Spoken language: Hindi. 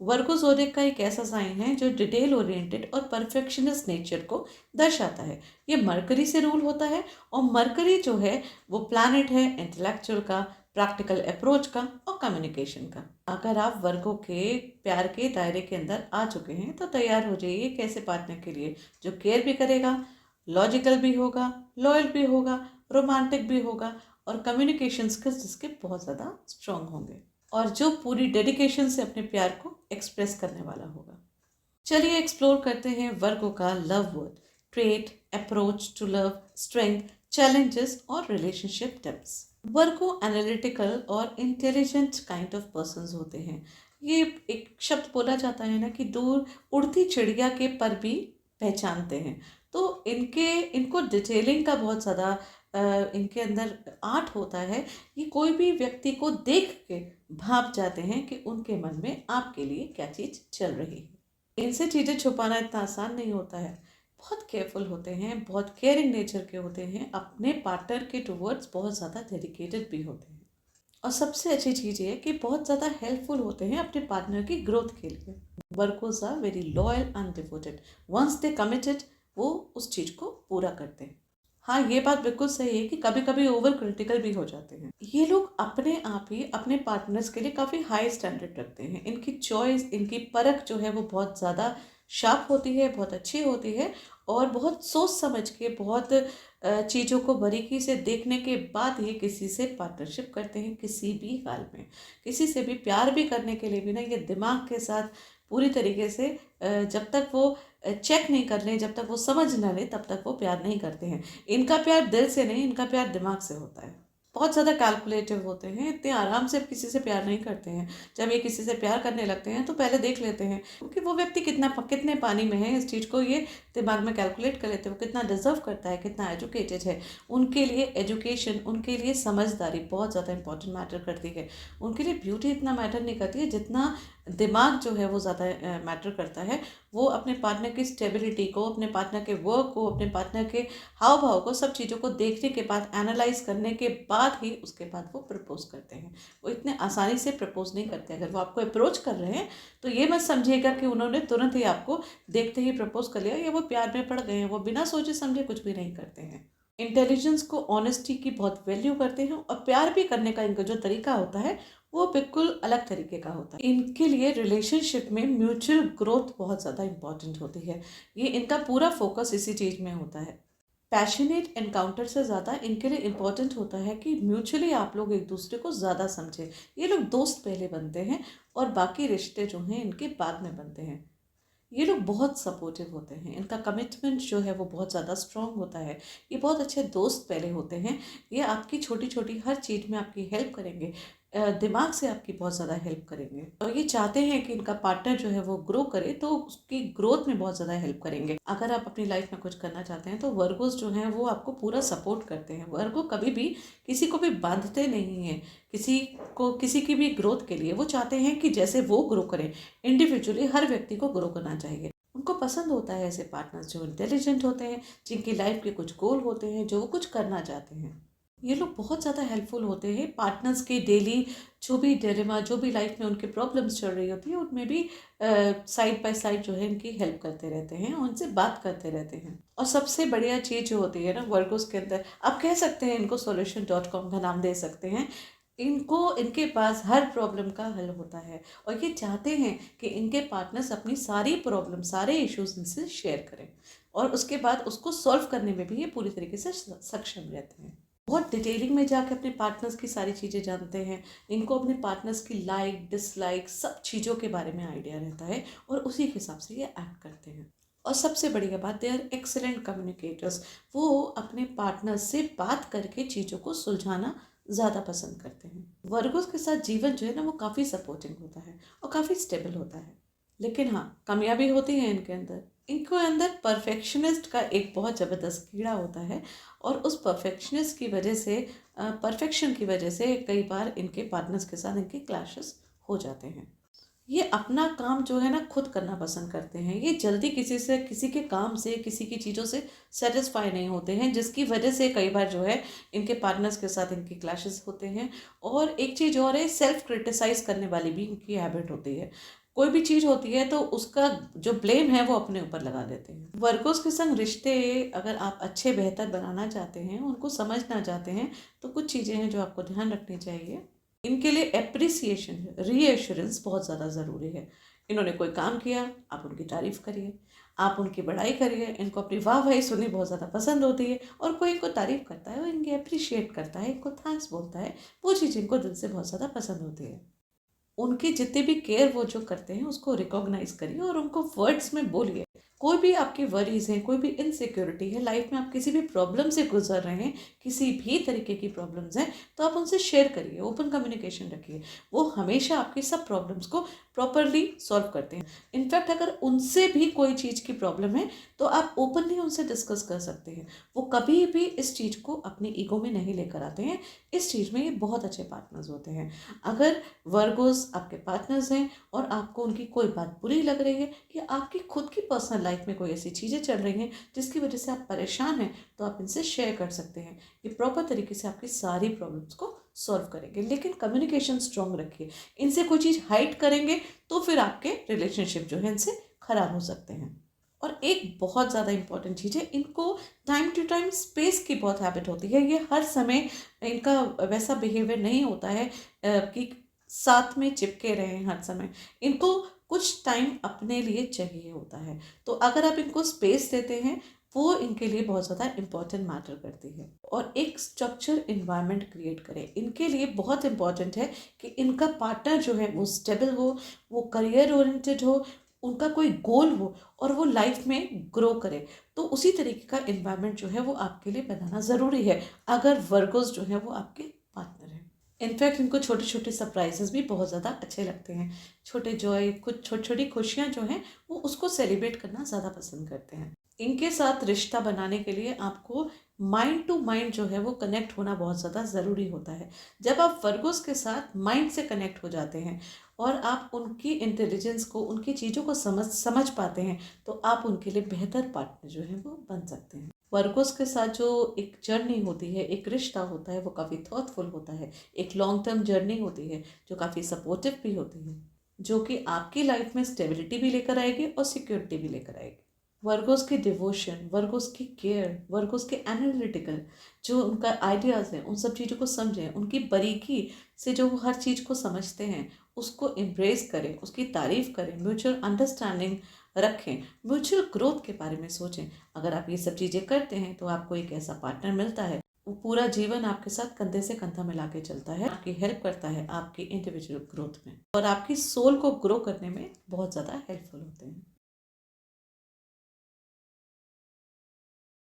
वर्गो ज़ोडिएक का एक ऐसा साइन है जो डिटेल ओरिएंटेड और परफेक्शनिस्ट नेचर को दर्शाता है। ये मरकरी से रूल होता है और मरकरी जो है वो प्लैनेट है इंटेलेक्चुअल का, प्रैक्टिकल अप्रोच का और कम्युनिकेशन का। अगर आप वर्गो के प्यार के दायरे के अंदर आ चुके हैं तो तैयार हो जाइए एक ऐसे पार्टनर के लिए जो केयर भी करेगा, लॉजिकल भी होगा, लॉयल भी होगा, रोमांटिक भी होगा और कम्युनिकेशन स्किल्स जिसके बहुत ज़्यादा स्ट्रांग होंगे और जो पूरी डेडिकेशन से अपने प्यार को एक्सप्रेस करने वाला होगा। चलिए एक्सप्लोर करते हैं वर्गो का love word, trait, approach to love, strength, challenges और रिलेशनशिप टिप्स। वर्गो एनालिटिकल और इंटेलिजेंट काइंड ऑफ पर्सन्स होते हैं। ये एक शब्द बोला जाता है ना कि दूर उड़ती चिड़िया के पर भी पहचानते हैं। तो इनको डिटेलिंग का बहुत ज़्यादा इनके अंदर आर्ट होता है। ये कोई भी व्यक्ति को देख के भाप जाते हैं कि उनके मन में आपके लिए क्या चीज़ चल रही है। इनसे चीज़ें छुपाना इतना आसान नहीं होता है। बहुत केयरफुल होते हैं, बहुत केयरिंग नेचर के होते हैं, अपने पार्टनर के टुवर्ड्स बहुत ज़्यादा डेडिकेटेड भी होते हैं और सबसे अच्छी चीज़ ये है कि बहुत ज़्यादा हेल्पफुल होते हैं अपने पार्टनर की ग्रोथ के लिए। Virgos are very loyal and devoted. Once they committed वो उस चीज़ को पूरा करते हैं। हाँ, ये बात बिल्कुल सही है कि कभी कभी ओवर क्रिटिकल भी हो जाते हैं। ये लोग अपने आप ही अपने पार्टनर्स के लिए काफ़ी हाई स्टैंडर्ड रखते हैं। इनकी चॉइस, इनकी परख जो है वो बहुत ज़्यादा शार्प होती है, बहुत अच्छी होती है और बहुत सोच समझ के, बहुत चीज़ों को बारीकी से देखने के बाद ही किसी से पार्टनरशिप करते हैं। किसी भी हाल में किसी से भी प्यार भी करने के लिए भी ना ये दिमाग के साथ पूरी तरीके से जब तक वो चेक नहीं कर लें, जब तक वो समझ ना लें, तब तक वो प्यार नहीं करते हैं। इनका प्यार दिल से नहीं, इनका प्यार दिमाग से होता है। बहुत ज़्यादा कैलकुलेटिव होते हैं, इतने आराम से किसी से प्यार नहीं करते हैं। जब ये किसी से प्यार करने लगते हैं तो पहले देख लेते हैं कि वो व्यक्ति कितने पानी में है। इस चीज़ को ये दिमाग में कैलकुलेट कर लेते हैं, वो कितना डिजर्व करता है, कितना एजुकेटेड है। उनके लिए एजुकेशन, उनके लिए समझदारी बहुत ज़्यादा इंपॉर्टेंट मैटर करती है। उनके लिए ब्यूटी इतना मैटर नहीं करती है जितना दिमाग जो है वो ज़्यादा मैटर करता है। वो अपने पार्टनर की स्टेबिलिटी को, अपने पार्टनर के वर्क को, अपने पार्टनर के हाव भाव को, सब चीज़ों को देखने के बाद, एनालाइज करने के बाद ही उसके बाद वो प्रपोज करते हैं। वो इतने आसानी से प्रपोज नहीं करते। अगर वो आपको अप्रोच कर रहे हैं तो ये मत समझिएगा कि उन्होंने तुरंत ही आपको देखते ही प्रपोज कर लिया या वो प्यार में पड़ गए हैं। वो बिना सोचे समझे कुछ भी नहीं करते हैं। इंटेलिजेंस को, ऑनेस्टी की बहुत वैल्यू करते हैं और प्यार भी करने का इनका जो तरीका होता है वो बिल्कुल अलग तरीके का होता है। इनके लिए रिलेशनशिप में म्यूचुअल ग्रोथ बहुत ज़्यादा इंपॉर्टेंट होती है। ये इनका पूरा फोकस इसी चीज़ में होता है। पैशनेट एनकाउंटर से ज़्यादा इनके लिए इम्पोर्टेंट होता है कि म्यूचुअली आप लोग एक दूसरे को ज़्यादा समझें। ये लोग दोस्त पहले बनते हैं और बाकी रिश्ते जो हैं इनके बाद में बनते हैं। ये लोग बहुत सपोर्टिव होते हैं। इनका कमिटमेंट जो है वो बहुत ज़्यादा स्ट्रॉन्ग होता है। ये बहुत अच्छे दोस्त पहले होते हैं। ये आपकी छोटी छोटी हर चीज़ में आपकी हेल्प करेंगे, दिमाग से आपकी बहुत ज़्यादा हेल्प करेंगे और ये चाहते हैं कि इनका पार्टनर जो है वो ग्रो करे तो उसकी ग्रोथ में बहुत ज़्यादा हेल्प करेंगे। अगर आप अपनी लाइफ में कुछ करना चाहते हैं तो वर्गोस जो हैं वो आपको पूरा सपोर्ट करते हैं। वर्गो कभी भी किसी को भी बांधते नहीं हैं। किसी की भी ग्रोथ के लिए वो चाहते हैं कि जैसे वो ग्रो करें, इंडिविजुअली हर व्यक्ति को ग्रो करना चाहिए। उनको पसंद होता है ऐसे पार्टनर्स जो इंटेलिजेंट होते हैं, जिनकी लाइफ के कुछ गोल होते हैं, जो वो कुछ करना चाहते हैं। ये लोग बहुत ज़्यादा हेल्पफुल होते हैं पार्टनर्स के डेली जो भी डिलेमा, जो भी लाइफ में उनके प्रॉब्लम्स चल रही होती है उनमें भी साइड बाय साइड जो है इनकी हेल्प करते रहते हैं, उनसे बात करते रहते हैं। और सबसे बढ़िया चीज़ जो होती है ना वर्गोस के अंदर, आप कह सकते हैं इनको solution.com का नाम दे सकते हैं। इनके पास हर प्रॉब्लम का हल होता है और ये चाहते हैं कि इनके पार्टनर्स अपनी सारी प्रॉब्लम, सारे इश्यूज इनसे शेयर करें और उसके बाद उसको सॉल्व करने में भी ये पूरी तरीके से सक्षम रहते हैं। बहुत डिटेलिंग में जाके अपने पार्टनर्स की सारी चीज़ें जानते हैं। इनको अपने पार्टनर्स की लाइक, डिसलाइक, सब चीज़ों के बारे में आइडिया रहता है और उसी के हिसाब से ये एक्ट करते हैं। और सबसे बढ़िया बात, दे आर एक्सेलेंट कम्युनिकेटर्स। वो अपने पार्टनर से बात करके चीज़ों को सुलझाना ज़्यादा पसंद करते हैं। वर्गोस के साथ जीवन जो है ना वो काफ़ी सपोर्टिंग होता है और काफ़ी स्टेबल होता है। लेकिन हाँ, कमियां भी होती हैं इनके अंदर। इनके अंदर परफेक्शनिस्ट का एक बहुत ज़बरदस्त कीड़ा होता है और उस परफेक्शनिस्ट की वजह से, परफेक्शन की वजह से कई बार इनके पार्टनर्स के साथ इनके क्लैशेस हो जाते हैं। ये अपना काम जो है ना खुद करना पसंद करते हैं। ये जल्दी किसी के काम से, किसी की चीज़ों से सेटिस्फाई नहीं होते हैं, जिसकी वजह से कई बार जो है इनके पार्टनर्स के साथ इनके क्लैशेस होते हैं। और एक चीज़ और है, सेल्फ क्रिटिसाइज करने वाली भी इनकी हैबिट होती है। कोई भी चीज़ होती है तो उसका जो ब्लेम है वो अपने ऊपर लगा देते हैं। वर्गोस के संग रिश्ते अगर आप अच्छे बेहतर बनाना चाहते हैं, उनको समझना चाहते हैं, तो कुछ चीज़ें हैं जो आपको ध्यान रखनी चाहिए। इनके लिए एप्रिसिएशन, रीएश्योरेंस बहुत ज़्यादा ज़रूरी है। इन्होंने कोई काम किया, आप उनकी तारीफ़ करिए, आप उनकी बड़ाई करिए। इनको अपनी वाह-वाही सुननी बहुत ज़्यादा पसंद होती है, और कोई इनको तारीफ़ करता है, वो इनकी एप्रिशिएट करता है, इनको थैंक्स बोलता है, वो चीज़ इनको दिल से बहुत ज़्यादा पसंद होती है। उनकी जितनी भी केयर वो जो करते हैं उसको रिकॉग्नाइज करिए और उनको वर्ड्स में बोलिए। कोई भी आपकी वरीज हैं, कोई भी इनसिक्योरिटी है लाइफ में, आप किसी भी प्रॉब्लम से गुजर रहे हैं, किसी भी तरीके की प्रॉब्लम्स हैं, तो आप उनसे शेयर करिए, ओपन कम्युनिकेशन रखिए। वो हमेशा आपकी सब प्रॉब्लम्स को प्रॉपरली सॉल्व करते हैं। इनफैक्ट अगर उनसे भी कोई चीज़ की प्रॉब्लम है तो आप ओपनली उनसे डिस्कस कर सकते हैं। वो कभी भी इस चीज़ को अपनी ईगो में नहीं लेकर आते हैं। इस चीज़ में ये बहुत अच्छे पार्टनर्स होते हैं। अगर वर्गोस आपके पार्टनर्स हैं और आपको उनकी कोई बात बुरी लग रही है, कि आपकी खुद की पर्सनल लाइफ में कोई ऐसी चीज़ें चल रही हैं जिसकी वजह से आप परेशान हैं, तो आप इनसे शेयर कर सकते हैं। ये प्रॉपर तरीके से आपकी सारी प्रॉब्लम्स को सॉल्व करेंगे, लेकिन कम्युनिकेशन स्ट्रॉन्ग रखिए। इनसे कोई चीज़ हाइड करेंगे तो फिर आपके रिलेशनशिप जो है इनसे खराब हो सकते हैं। और एक बहुत ज़्यादा इंपॉर्टेंट चीज़ है, इनको टाइम टू टाइम स्पेस की बहुत हैबिट होती है। ये हर समय इनका वैसा बिहेवियर नहीं होता है कि साथ में चिपके रहें हर समय। इनको कुछ टाइम अपने लिए चाहिए होता है। तो अगर आप इनको स्पेस देते हैं, वो इनके लिए बहुत ज़्यादा इम्पोर्टेंट मैटर करती है। और एक स्ट्रक्चर इन्वायरमेंट क्रिएट करें। इनके लिए बहुत इम्पॉर्टेंट है कि इनका पार्टनर जो है वो स्टेबल हो, वो करियर ओरिएंटेड हो, उनका कोई गोल हो, और वो लाइफ में ग्रो करे। तो उसी तरीके का इन्वायरमेंट जो है वो आपके लिए बनाना ज़रूरी है, अगर वर्गोस जो है वो आपके पार्टनर हैं। इनफैक्ट इनको छोटे छोटे सरप्राइजेस भी बहुत ज़्यादा अच्छे लगते हैं। छोटे जॉय, कुछ छोटी छोटी खुशियाँ जो हैं वो उसको सेलिब्रेट करना ज़्यादा पसंद करते हैं। इनके साथ रिश्ता बनाने के लिए आपको माइंड टू माइंड जो है वो कनेक्ट होना बहुत ज़्यादा ज़रूरी होता है। जब आप वर्गोस के साथ माइंड से कनेक्ट हो जाते हैं और आप उनकी इंटेलिजेंस को, उनकी चीज़ों को समझ पाते हैं, तो आप उनके लिए बेहतर पार्टनर जो है वो बन सकते हैं। वर्गोस के साथ जो एक जर्नी होती है, एक रिश्ता होता है, वो काफ़ी थॉटफुल होता है। एक लॉन्ग टर्म जर्नी होती है जो काफ़ी सपोर्टिव भी होती है, जो कि आपकी लाइफ में स्टेबिलिटी भी लेकर आएगी और सिक्योरिटी भी लेकर आएगी। वर्गोस की डिवोशन, वर्गोस की केयर, वर्गोस के एनालिटिकल जो उनका आइडियाज़ हैं, उन सब चीज़ों को समझें, उनकी बारीकी से जो वो हर चीज़ को समझते हैं, उसको एम्ब्रेस करें, उसकी तारीफ़ करें, म्यूचुअल अंडरस्टैंडिंग रखें, म्यूचुअल ग्रोथ के बारे में सोचें। अगर आप ये सब चीज़ें करते हैं तो आपको एक ऐसा पार्टनर मिलता है, वो पूरा जीवन आपके साथ कंधे से कंधा मिला के चलता है, आपकी हेल्प करता है आपकी इंडिविजुअल ग्रोथ में, और आपकी सोल को ग्रो करने में बहुत ज़्यादा हेल्पफुल होते हैं।